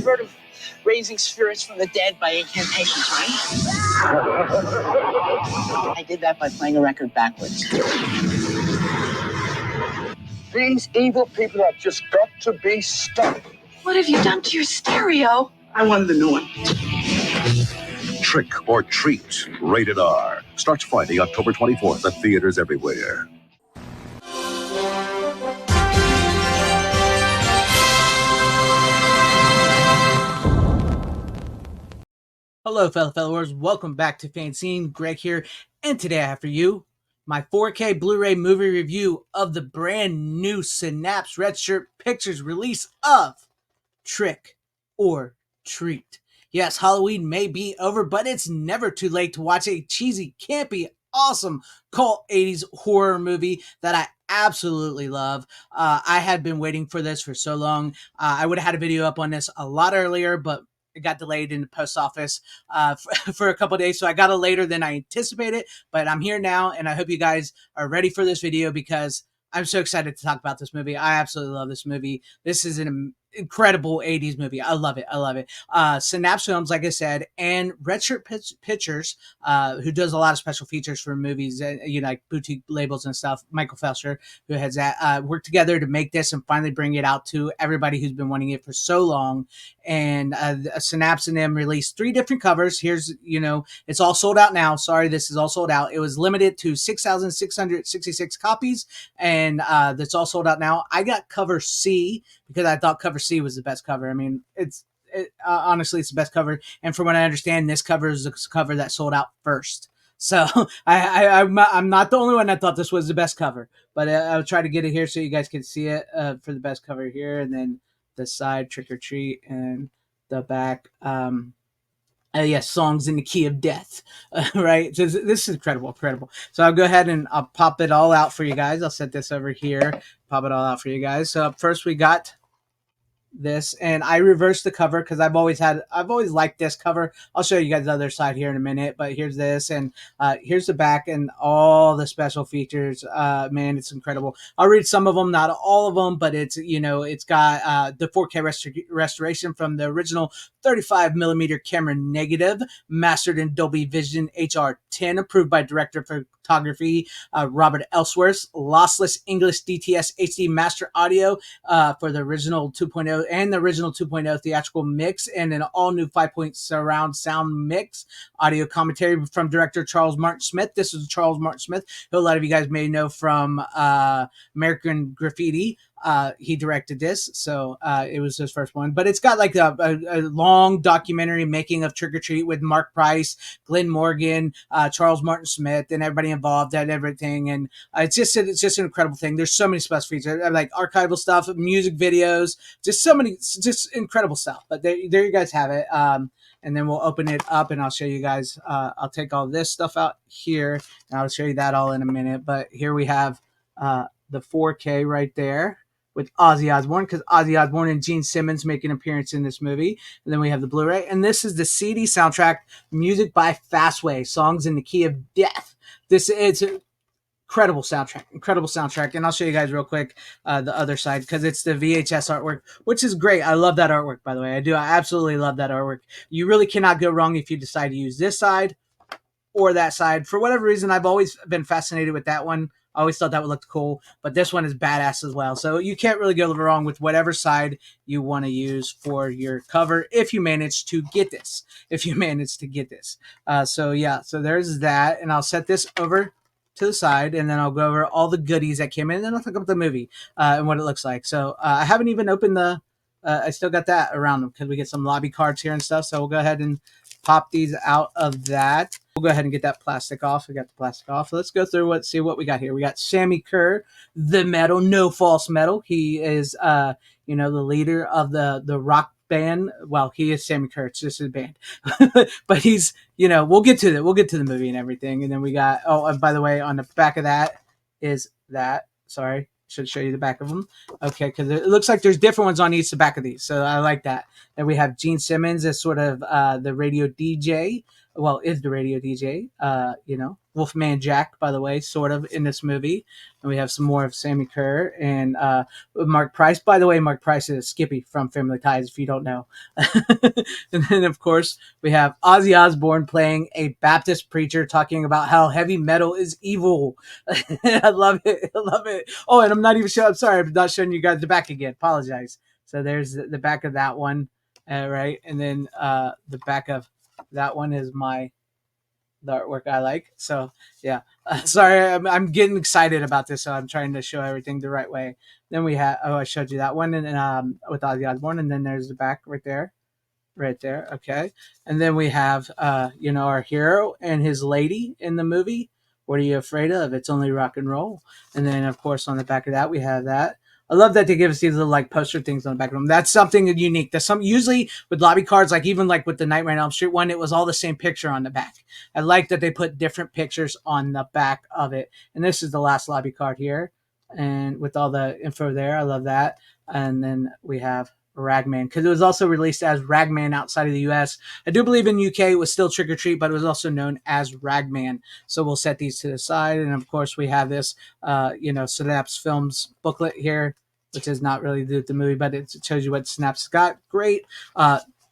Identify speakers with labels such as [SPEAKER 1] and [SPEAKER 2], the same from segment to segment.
[SPEAKER 1] heard of raising spirits from the dead by incantations, right? I did that by playing a record backwards.
[SPEAKER 2] These evil people have just got to be stopped.
[SPEAKER 3] What have you done to your stereo?
[SPEAKER 1] I wanted the new one.
[SPEAKER 4] Trick or Treat, rated R. Starts Friday, October 24th at theaters everywhere.
[SPEAKER 5] Hello, fellow followers. Welcome back to FanZcene. Greg here, and today I have for you my 4K Blu-ray movie review of the brand new Synapse Red Shirt Pictures release of Trick or Treat. Yes, Halloween may be over, but it's never too late to watch a cheesy, campy, awesome cult 80s horror movie that I absolutely love. I had been waiting for this for so long. I would have had a video up on this a lot earlier, but it got delayed in the post office for a couple of days, so I got it later than I anticipated, but I'm here now, and I hope you guys are ready for this video because I'm so excited to talk about this movie. I absolutely love this movie. This is an incredible 80s movie. I love it. I love it. Synapse Films, like I said, and Red Shirt Pictures, who does a lot of special features for movies, like boutique labels and stuff. Michael Felser, who has that, worked together to make this and finally bring it out to everybody who's been wanting it for so long. And Synapse and them released 3 different covers. Here's, it's all sold out now. Sorry, this is all sold out. It was limited to 6,666 copies, and that's all sold out now. I got cover C because I thought cover C was the best cover. I mean, honestly, it's the best cover. And from what I understand, this cover is the cover that sold out first. So I'm not the only one that thought this was the best cover, but I'll try to get it here so you guys can see it for the best cover here. And then the side, Trick or Treat, and the back, yes, Songs in the Key of Death, right? So this is incredible. So I'll go ahead and I'll pop it all out for you guys. I'll set this over here, pop it all out for you guys. So up first we got this, and I reversed the cover because I've always liked this cover. I'll show you guys the other side here in a minute, but here's this, and here's the back and all the special features. Man, it's incredible. I'll read some of them, not all of them, but it's it's got the 4K restoration from the original 35mm camera negative, mastered in Dolby Vision HR10, approved by director of photography Robert Ellsworth, lossless English DTS HD master audio for the original 2.0 and the original 2.0 theatrical mix, and an all-new 5-point surround sound mix. Audio commentary from director Charles Martin Smith. This is Charles Martin Smith, who a lot of you guys may know from American Graffiti. He directed this, so it was his first one. But it's got like a long documentary making of Trick or Treat with Mark Price, Glenn Morgan, Charles Martin Smith, and everybody involved and everything. And it's just an incredible thing. There's so many special features, like archival stuff, music videos, just incredible stuff. But there you guys have it. And then we'll open it up and I'll show you guys. I'll take all this stuff out here and I'll show you that all in a minute. But here we have the 4K right there with Ozzy Osbourne, because Ozzy Osbourne and Gene Simmons make an appearance in this movie. And then we have the Blu-ray. And this is the CD soundtrack, music by Fastway, Songs in the Key of Death. It's an incredible soundtrack. And I'll show you guys real quick the other side, because it's the VHS artwork, which is great. I love that artwork, by the way. I absolutely love that artwork. You really cannot go wrong if you decide to use this side or that side. For whatever reason, I've always been fascinated with that one. I always thought that would look cool, but this one is badass as well. So you can't really go wrong with whatever side you want to use for your cover if you manage to get this. So yeah, so there's that. And I'll set this over to the side, and then I'll go over all the goodies that came in, and then I'll talk about the movie and what it looks like. So I haven't even opened the, I still got that around them because we get some lobby cards here and stuff. So we'll go ahead and pop these out of that. We'll go ahead and get that plastic off. We got the plastic off. Let's go through see what we got here. We got Sammy Kerr, the metal, No False Metal. He is, the leader of the rock band. Well, he is Sammy Kerr. It's just his band, but he's, we'll get to the movie and everything. And then we got, and by the way, on the back of that is that. Sorry, should show you the back of them. Okay, because it looks like there's different ones on each the back of these, so I like that. And we have Gene Simmons as sort of the radio DJ. Well, is the radio DJ, Wolfman Jack, by the way, sort of in this movie. And we have some more of Sammy Kerr and Mark Price. By the way, Mark Price is Skippy from Family Ties, if you don't know. And then, of course, we have Ozzy Osbourne playing a Baptist preacher talking about how heavy metal is evil. I love it. I love it. Oh, and I'm not even sure. I'm sorry. I'm not showing you guys the back again. Apologize. So there's the back of that one. Right. And then the back of that one is the artwork I like. So yeah, sorry, I'm getting excited about this, so I'm trying to show everything the right way. Then we have I showed you that one, and with Ozzy Osbourne, and then there's the back right there. Okay, and then we have our hero and his lady in the movie. What are you afraid of? It's only rock and roll. And then of course on the back of that we have that. I love that they give us these little like poster things on the back of them. That's something unique. That's some usually with lobby cards, like even like with the Nightmare on Elm Street one, it was all the same picture on the back. I like that they put different pictures on the back of it. And this is the last lobby card here, and with all the info there, I love that. And then we have Ragman, because it was also released as Ragman outside of the US. I do believe in UK it was still Trick or Treat, but it was also known as Ragman. So we'll set these to the side, and of course we have this, Synapse Films booklet here, which is not really the movie, but it shows you what Synapse got. Great.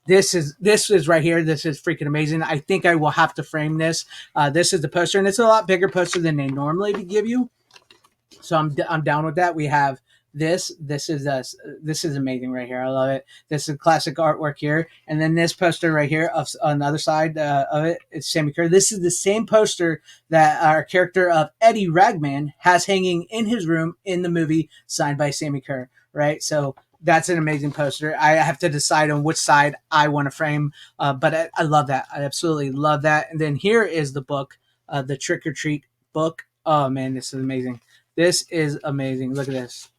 [SPEAKER 5] This is right here. This is freaking amazing. I think I will have to frame this. This is the poster, and it's a lot bigger poster than they normally give you. So I'm down with that. We have this. This is amazing right here. I love it. This is classic artwork here, and then this poster right here on the other side of it, it's Sammy Kerr. This is the same poster that our character of Eddie Ragman has hanging in his room in the movie, signed by Sammy Kerr. Right. So that's an amazing poster. I have to decide on which side I want to frame, but I love that. I absolutely love that. And then here is the book, the Trick or Treat book. Oh man, this is amazing. This is amazing. Look at this.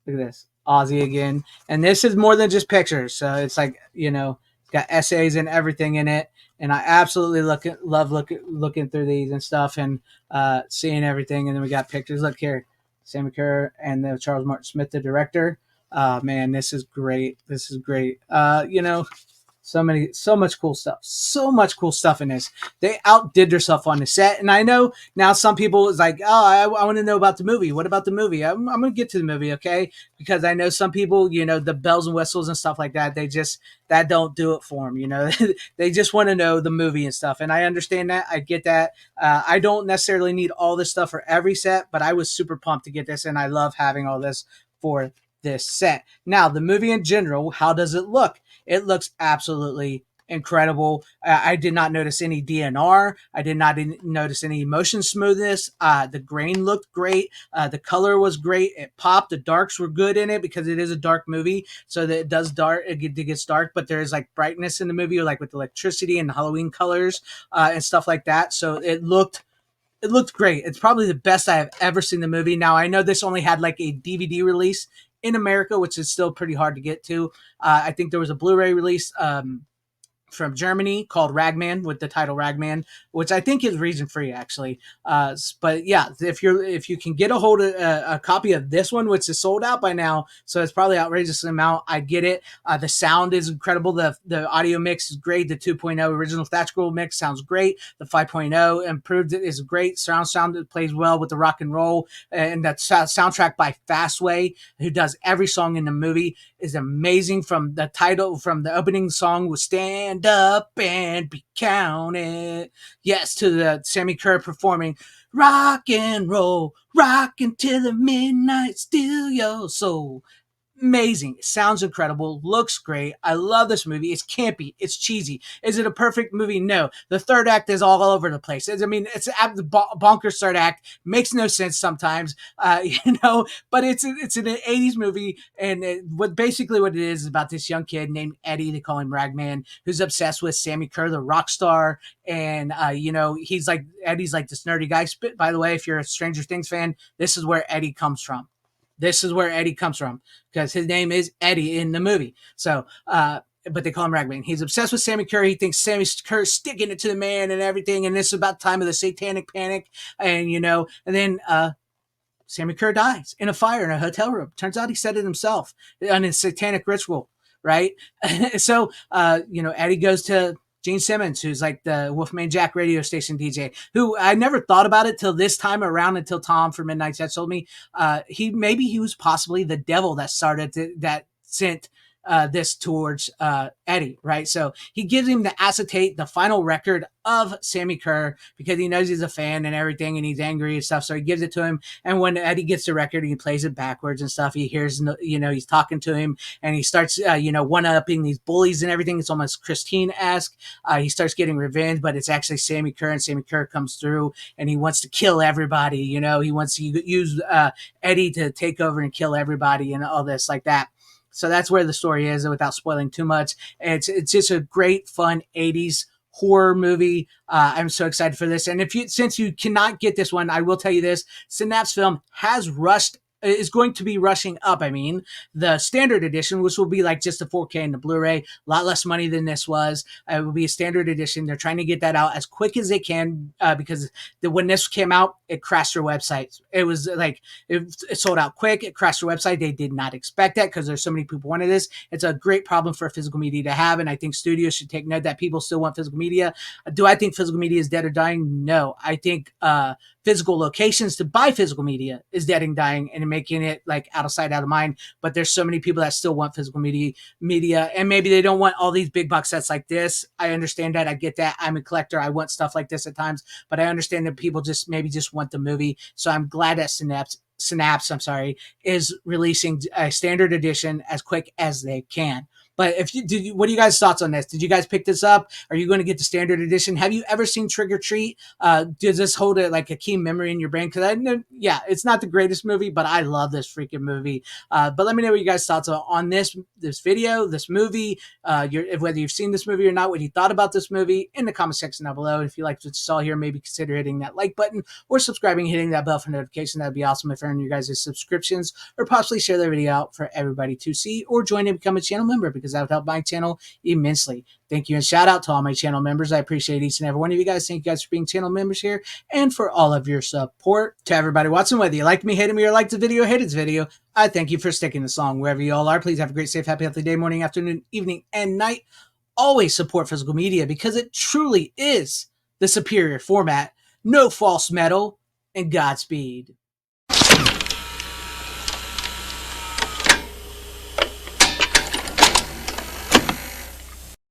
[SPEAKER 5] Look at this. Ozzy again. And this is more than just pictures. So it's like, got essays and everything in it. And I absolutely love looking through these and stuff, and seeing everything. And then we got pictures. Look here. Sammy Kerr and then Charles Martin Smith, the director. Man, this is great. This is great. So much cool stuff in this. They outdid themselves on the set, and I know now some people is like, oh, I want to know about the movie. What about the movie? I'm gonna get to the movie, okay? Because I know some people, the bells and whistles and stuff like that, that don't do it for them. They just want to know the movie and stuff, and I understand that. I get that. I don't necessarily need all this stuff for every set, but I was super pumped to get this, and I love having all this for this set. Now, the movie in general, how does it look? It looks absolutely incredible. I did not notice any DNR. I did not notice any motion smoothness. The grain looked great. The color was great. It popped. The darks were good in it because it is a dark movie. So that it does dark. It gets dark, but there's like brightness in the movie, like with electricity and Halloween colors and stuff like that. So it looked great. It's probably the best I have ever seen the movie. Now, I know this only had like a DVD release in America, which is still pretty hard to get to. I think there was a Blu-ray release from Germany called Ragman, with the title Ragman, which I think is region free actually. But yeah, if you can get a hold of a copy of this one, which is sold out by now, so it's probably outrageous amount. I get it. The sound is incredible. The audio mix is great. The 2.0 original theatrical mix sounds great. The 5.0 improved is great. Sound plays well with the rock and roll, and that soundtrack by Fastway, who does every song in the movie, is amazing. From the opening song with Stand Up and Be Counted, yes, to the Sammy Kerr performing rock and roll, rockin' till the midnight, steal your soul. Amazing. Sounds incredible. Looks great. I love this movie. It's campy. It's cheesy. Is it a perfect movie? No. The third act is all over the place. It's the bonkers third act. Makes no sense sometimes, but it's an 80s movie. And what it is about this young kid named Eddie, they call him Ragman, who's obsessed with Sammy Kerr, the rock star. And, Eddie's like this nerdy guy. By the way, if you're a Stranger Things fan, this is where Eddie comes from. Because his name is Eddie in the movie. So, but they call him Ragman. He's obsessed with Sammy Kerr. He thinks Sammy Kerr's sticking it to the man and everything. And this is about the time of the satanic panic. And, and then Sammy Kerr dies in a fire in a hotel room. Turns out he said it himself on his satanic ritual, right? So, Eddie goes to Gene Simmons, who's like the Wolfman Jack radio station DJ, who I never thought about it till this time around, until Tom from Midnight Jets told me. He was possibly the devil that that sent this towards Eddie, right? So he gives him the acetate, the final record of Sammy Kerr, because he knows he's a fan and everything, and he's angry and stuff. So he gives it to him. And when Eddie gets the record, he plays it backwards and stuff. He hears, he's talking to him, and he starts, one-upping these bullies and everything. It's almost Christine-esque. He starts getting revenge, but it's actually Sammy Kerr, and Sammy Kerr comes through, and he wants to kill everybody. He wants to use Eddie to take over and kill everybody and all this like that. So that's where the story is, without spoiling too much. It's just a great, fun 80s horror movie. I'm so excited for this. And since you cannot get this one, I will tell you this: Synapse Film is going to be rushing up. The standard edition, which will be like just the 4K and the Blu-ray, a lot less money than this was. It will be a standard edition. They're trying to get that out as quick as they can, because when this came out, it crashed their website. It was like, it sold out quick. It crashed their website. They did not expect that, because there's so many people wanted this. It's a great problem for physical media to have, and I think studios should take note that people still want physical media. Do I think physical media is dead or dying? No. I think physical locations to buy physical media is dead and dying, and making it like out of sight, out of mind. But there's so many people that still want physical media, and maybe they don't want all these big box sets like this. I understand that. I get that. I'm a collector. I want stuff like this at times, but I understand that people just want the movie. So I'm glad that Synapse, is releasing a standard edition as quick as they can. But what are you guys' thoughts on this? Did you guys pick this up? Are you going to get the standard edition? Have you ever seen Trick or Treat? Does this hold like a key memory in your brain? Because I know, it's not the greatest movie, but I love this freaking movie. But let me know what you guys' thoughts are on this video, this movie, whether you've seen this movie or not, what you thought about this movie in the comment section down below. And if you liked what you saw here, maybe consider hitting that like button or subscribing, hitting that bell for notification. That'd be awesome if earning your guys' subscriptions, or possibly share the video out for everybody to see, or join and become a channel member, because that would help my channel immensely. Thank you, and shout out to all my channel members. I appreciate each and every one of you guys. Thank you guys for being channel members here, and for all of your support. To everybody watching, whether you liked me, hated me, or liked the video, hated this video, I thank you for sticking this long. Wherever you all are, please have a great, safe, happy, healthy day, morning, afternoon, evening, and night. Always support physical media, because it truly is the superior format. No false metal, and Godspeed.